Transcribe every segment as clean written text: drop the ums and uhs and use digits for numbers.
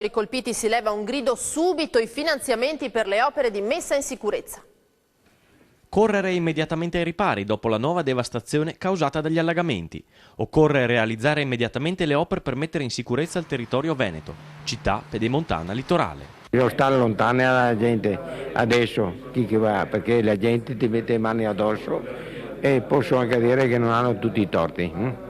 I colpiti si leva un grido: subito i finanziamenti per le opere di messa in sicurezza. Correre immediatamente ai ripari dopo la nuova devastazione causata dagli allagamenti. Occorre realizzare immediatamente le opere per mettere in sicurezza il territorio veneto, città pedemontana litorale. Devo stare lontani dalla gente adesso, chi che va, perché la gente ti mette le mani addosso e posso anche dire che non hanno tutti i torti.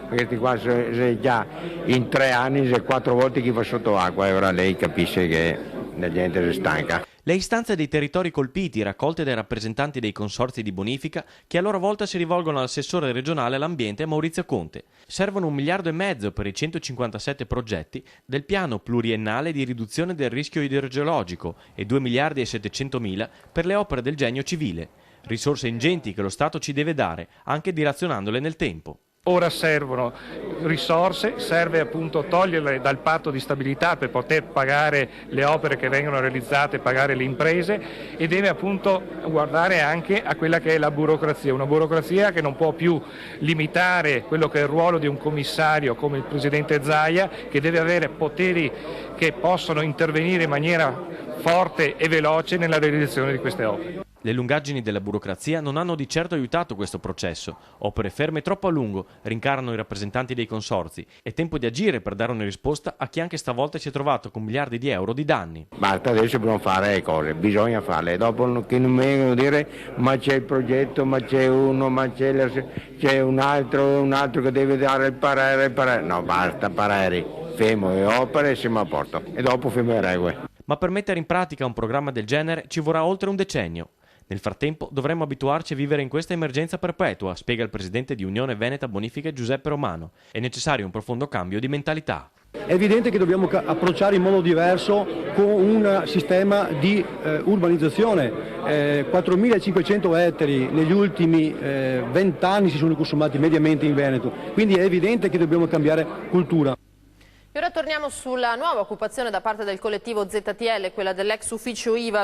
Perché qua se già in 3 anni, se 4 volte chi va sotto acqua, e ora lei capisce che la gente si stanca. Le istanze dei territori colpiti, raccolte dai rappresentanti dei consorzi di bonifica, che a loro volta si rivolgono all'assessore regionale all'ambiente Maurizio Conte. Servono 1,5 miliardi per i 157 progetti del piano pluriennale di riduzione del rischio idrogeologico e 2,7 miliardi per le opere del genio civile. Risorse ingenti che lo Stato ci deve dare, anche dilazionandole nel tempo. Ora servono risorse, serve appunto toglierle dal patto di stabilità per poter pagare le opere che vengono realizzate, pagare le imprese, e deve appunto guardare anche a quella che è la burocrazia, una burocrazia che non può più limitare quello che è il ruolo di un commissario come il presidente Zaia, che deve avere poteri che possono intervenire in maniera forte e veloce nella realizzazione di queste opere. Le lungaggini della burocrazia non hanno di certo aiutato questo processo. Opere ferme troppo a lungo, rincarano i rappresentanti dei consorzi. È tempo di agire per dare una risposta a chi anche stavolta si è trovato con miliardi di euro di danni. Basta, adesso dobbiamo fare le cose, bisogna farle. Dopo che non vengono a dire ma c'è il progetto, ma c'è uno, ma c'è un altro che deve dare il parere. No, basta pareri, fermo le opere e siamo a posto. E dopo fermo le regole. Ma per mettere in pratica un programma del genere ci vorrà oltre un decennio. Nel frattempo dovremmo abituarci a vivere in questa emergenza perpetua, spiega il presidente di Unione Veneta Bonifiche Giuseppe Romano. È necessario un profondo cambio di mentalità. È evidente che dobbiamo approcciare in modo diverso con un sistema di urbanizzazione. 4.500 ettari negli ultimi 20 anni si sono consumati mediamente in Veneto, quindi è evidente che dobbiamo cambiare cultura. E ora torniamo sulla nuova occupazione da parte del collettivo ZTL, quella dell'ex ufficio IVA.